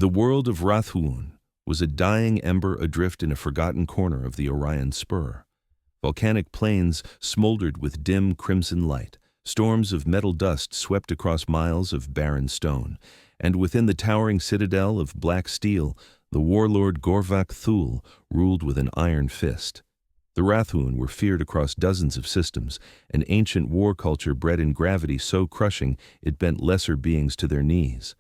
The world of Rathuun was a dying ember adrift in a forgotten corner of the Orion Spur. Volcanic plains smoldered with dim crimson light. Storms of metal dust swept across miles of barren stone, and within the towering citadel of black steel, the warlord Gorvak Thul ruled with an iron fist. The Rathuun were feared across dozens of systems, an ancient war culture bred in gravity so crushing it bent lesser beings to their knees.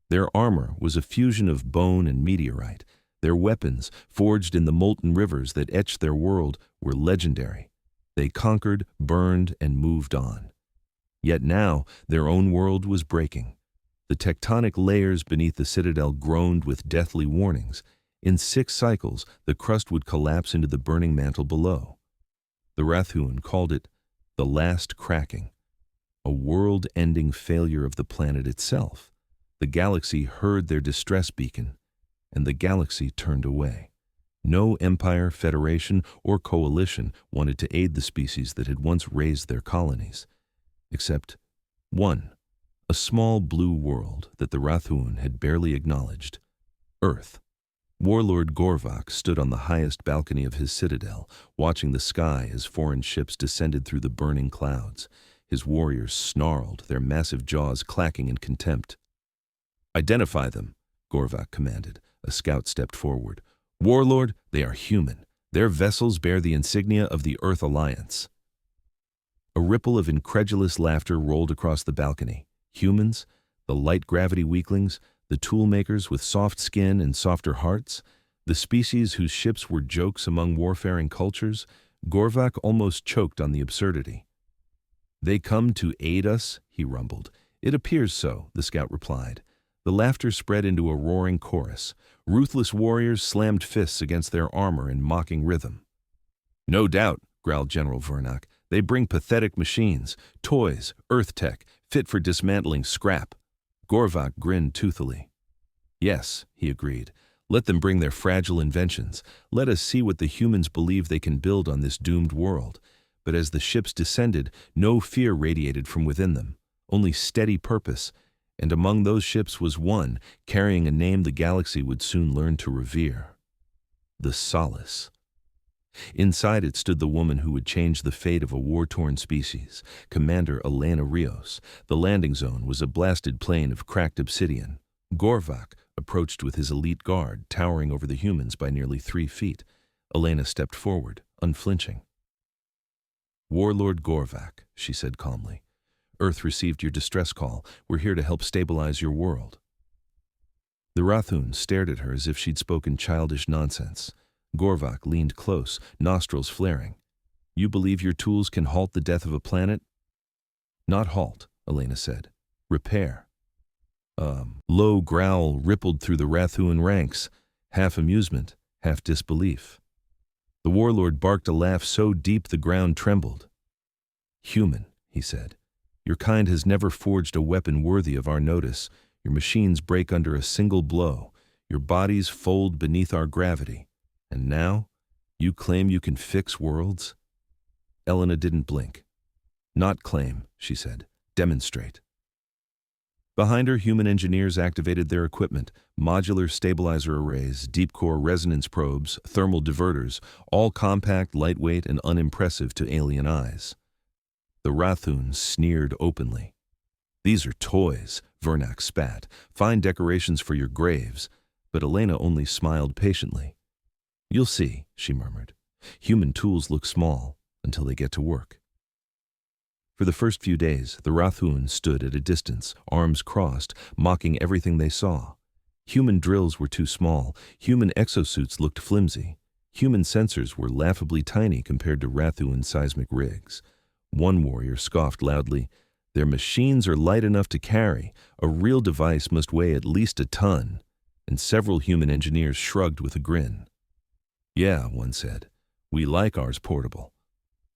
Their armor was a fusion of bone and meteorite. Their weapons, forged in the molten rivers that etched their world, were legendary. They conquered, burned, and moved on. Yet now their own world was breaking. The tectonic layers beneath the citadel groaned with deathly warnings. In 6 cycles, the crust would collapse into the burning mantle below. The Rathuun called it the last cracking, a world-ending failure of the planet itself. The galaxy heard their distress beacon, and the galaxy turned away. No empire, federation, or coalition wanted to aid the species that had once raised their colonies, except one, a small blue world that the Rathuun had barely acknowledged, Earth. Warlord Gorvak stood on the highest balcony of his citadel, watching the sky as foreign ships descended through the burning clouds. His warriors snarled, their massive jaws clacking in contempt. "Identify them," Gorvak commanded. A scout stepped forward. "Warlord, they are human. Their vessels bear the insignia of the Earth Alliance." A ripple of incredulous laughter rolled across the balcony. Humans, the light gravity weaklings, the toolmakers with soft skin and softer hearts, the species whose ships were jokes among warfaring cultures, Gorvak almost choked on the absurdity. "They come to aid us?" he rumbled. "It appears so," the scout replied. The laughter spread into a roaring chorus. Ruthless warriors slammed fists against their armor in mocking rhythm. "No doubt," growled General Vernak. "They bring pathetic machines, toys, earth tech, fit for dismantling scrap." Gorvak grinned toothily. "Yes," he agreed. "Let them bring their fragile inventions. Let us see what the humans believe they can build on this doomed world." But as the ships descended, no fear radiated from within them, only steady purpose. And among those ships was one, carrying a name the galaxy would soon learn to revere. The Solace. Inside it stood the woman who would change the fate of a war-torn species, Commander Elena Rios. The landing zone was a blasted plain of cracked obsidian. Gorvak approached with his elite guard, towering over the humans by nearly 3 feet. Elena stepped forward, unflinching. "Warlord Gorvak," she said calmly. "Earth received your distress call. We're here to help stabilize your world." The Rathuun stared at her as if she'd spoken childish nonsense. Gorvak leaned close, nostrils flaring. "You believe your tools can halt the death of a planet?" "Not halt," Elena said. "Repair." A low growl rippled through the Rathuun ranks, half amusement, half disbelief. The warlord barked a laugh so deep the ground trembled. "Human," he said. "Your kind has never forged a weapon worthy of our notice. Your machines break under a single blow. Your bodies fold beneath our gravity. And now, you claim you can fix worlds?" Elena didn't blink. "Not claim," she said. "Demonstrate." Behind her, human engineers activated their equipment, modular stabilizer arrays, deep-core resonance probes, thermal diverters, all compact, lightweight, and unimpressive to alien eyes. The Rathuun sneered openly. "These are toys," Vernak spat. "Fine decorations for your graves." But Elena only smiled patiently. "You'll see," she murmured. "Human tools look small until they get to work." For the first few days, the Rathuun stood at a distance, arms crossed, mocking everything they saw. Human drills were too small. Human exosuits looked flimsy. Human sensors were laughably tiny compared to Rathuun seismic rigs. One warrior scoffed loudly, "Their machines are light enough to carry. A real device must weigh at least a ton." And several human engineers shrugged with a grin. "Yeah," one said, "we like ours portable."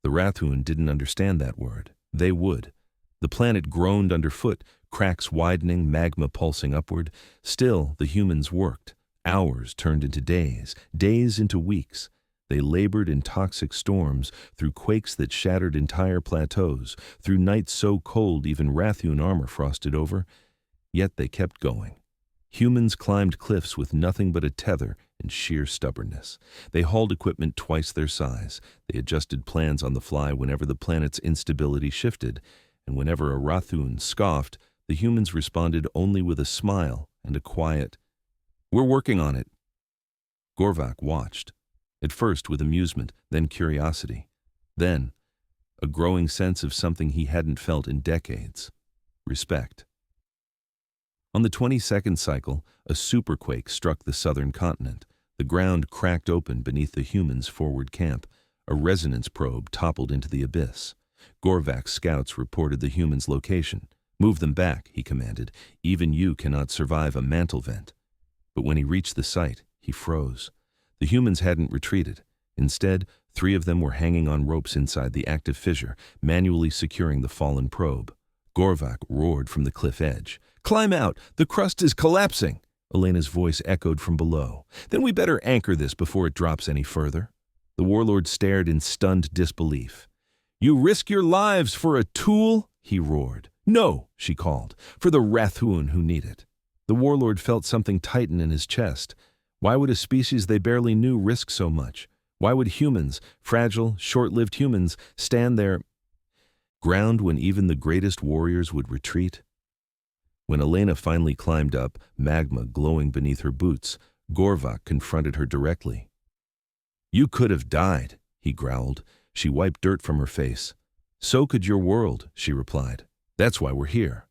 The Rathuun didn't understand that word. They would. The planet groaned underfoot, cracks widening, magma pulsing upward. Still, the humans worked. Hours turned into days, days into weeks. They labored in toxic storms, through quakes that shattered entire plateaus, through nights so cold even Rathuun armor frosted over. Yet they kept going. Humans climbed cliffs with nothing but a tether and sheer stubbornness. They hauled equipment twice their size. They adjusted plans on the fly whenever the planet's instability shifted, and whenever a Rathun scoffed, the humans responded only with a smile and a quiet, "We're working on it." Gorvak watched, at first with amusement, then curiosity, then a growing sense of something he hadn't felt in decades: respect. On the 22nd cycle, a superquake struck the southern continent. The ground cracked open beneath the humans' forward camp. A resonance probe toppled into the abyss. Gorvak's scouts reported the humans' location. "Move them back," he commanded. "Even you cannot survive a mantle vent." But when he reached the site, he froze. The humans hadn't retreated. Instead, 3 of them were hanging on ropes inside the active fissure, manually securing the fallen probe. Gorvak roared from the cliff edge. "Climb out! The crust is collapsing!" Elena's voice echoed from below. "Then we better anchor this before it drops any further." The warlord stared in stunned disbelief. "You risk your lives for a tool?" he roared. "No," she called, "for the Rathun who need it." The warlord felt something tighten in his chest. Why would a species they barely knew risk so much? Why would humans, fragile, short-lived humans, stand their ground when even the greatest warriors would retreat? When Elena finally climbed up, magma glowing beneath her boots, Gorvak confronted her directly. "You could have died," he growled. She wiped dirt from her face. "So could your world," she replied. "That's why we're here."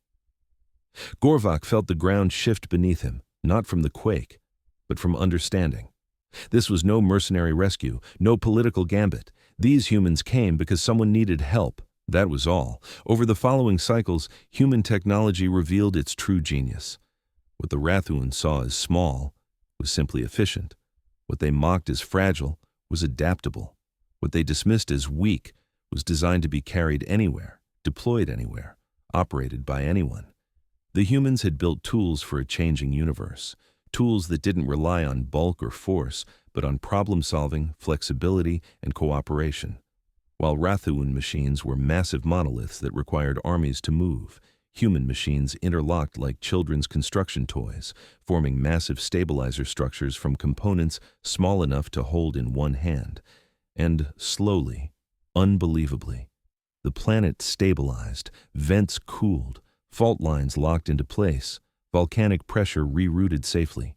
Gorvak felt the ground shift beneath him, not from the quake, but from understanding. This was no mercenary rescue, no political gambit. These humans came because someone needed help. That was all. Over the following cycles, human technology revealed its true genius. What the Rathun saw as small was simply efficient. What they mocked as fragile was adaptable. What they dismissed as weak was designed to be carried anywhere, deployed anywhere, operated by anyone. The humans had built tools for a changing universe, tools that didn't rely on bulk or force, but on problem-solving, flexibility, and cooperation. While Rathun machines were massive monoliths that required armies to move, human machines interlocked like children's construction toys, forming massive stabilizer structures from components small enough to hold in one hand. And slowly, unbelievably, the planet stabilized, vents cooled, fault lines locked into place, volcanic pressure rerouted safely.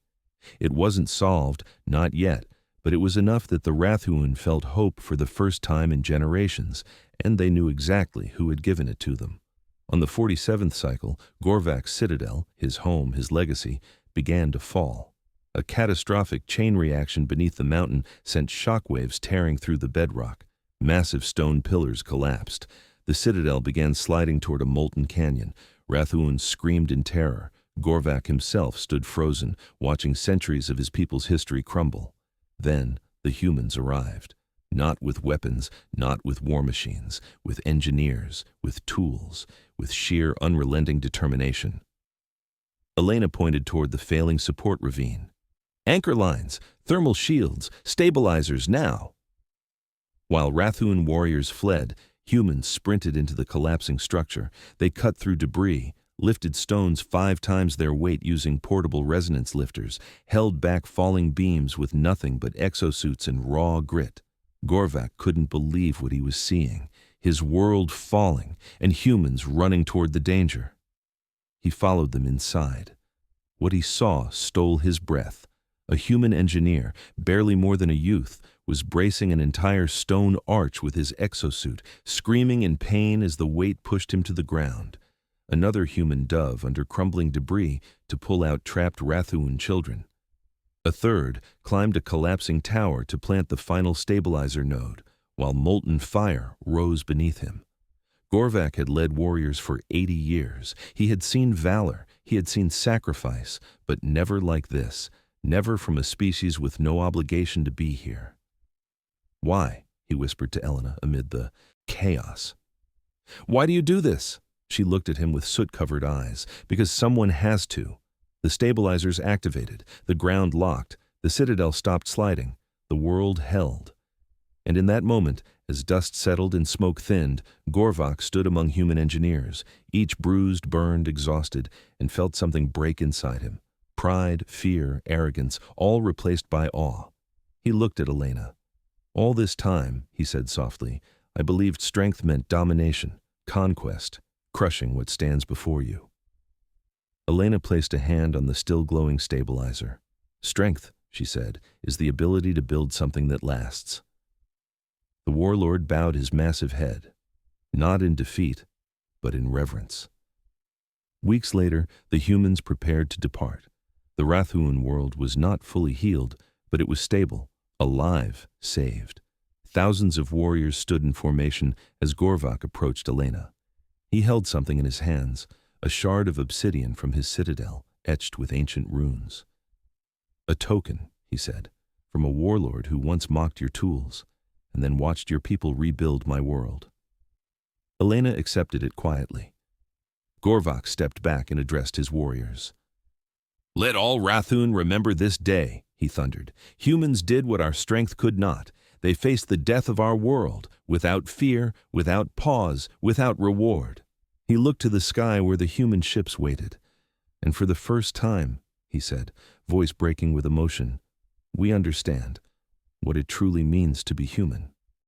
It wasn't solved, not yet, but it was enough that the Rathun felt hope for the first time in generations, and they knew exactly who had given it to them. On the 47th cycle, Gorvak's citadel, his home, his legacy, began to fall. A catastrophic chain reaction beneath the mountain sent shockwaves tearing through the bedrock. Massive stone pillars collapsed. The citadel began sliding toward a molten canyon. Rathun screamed in terror. Gorvak himself stood frozen, watching centuries of his people's history crumble. Then the humans arrived. Not with weapons, not with war machines, with engineers, with tools, with sheer unrelenting determination. Elena pointed toward the failing support ravine. "Anchor lines, thermal shields, stabilizers now!" While Rathun warriors fled, humans sprinted into the collapsing structure. They cut through debris, lifted stones 5 times their weight using portable resonance lifters, held back falling beams with nothing but exosuits and raw grit. Gorvak couldn't believe what he was seeing, his world falling and humans running toward the danger. He followed them inside. What he saw stole his breath. A human engineer, barely more than a youth, was bracing an entire stone arch with his exosuit, screaming in pain as the weight pushed him to the ground. Another human dove under crumbling debris to pull out trapped Rathun children. A third climbed a collapsing tower to plant the final stabilizer node, while molten fire rose beneath him. Gorvak had led warriors for 80 years. He had seen valor, he had seen sacrifice, but never like this, never from a species with no obligation to be here. "Why?" he whispered to Elena amid the chaos. "Why do you do this?" She looked at him with soot-covered eyes. "Because someone has to." The stabilizers activated, the ground locked, the citadel stopped sliding, the world held. And in that moment, as dust settled and smoke thinned, Gorvak stood among human engineers, each bruised, burned, exhausted, and felt something break inside him. Pride, fear, arrogance, all replaced by awe. He looked at Elena. "All this time," he said softly, "I believed strength meant domination, conquest, crushing what stands before you." Elena placed a hand on the still glowing stabilizer. "Strength," she said, "is the ability to build something that lasts." The warlord bowed his massive head, not in defeat, but in reverence. Weeks later, the humans prepared to depart. The Rathuan world was not fully healed, but it was stable, alive, saved. Thousands of warriors stood in formation as Gorvak approached Elena. He held something in his hands, a shard of obsidian from his citadel, etched with ancient runes. "A token," he said, "from a warlord who once mocked your tools, and then watched your people rebuild my world." Elena accepted it quietly. Gorvak stepped back and addressed his warriors. "Let all Rathun remember this day," he thundered. "Humans did what our strength could not. They faced the death of our world, without fear, without pause, without reward." He looked to the sky where the human ships waited. "And for the first time," he said, voice breaking with emotion, "we understand what it truly means to be human."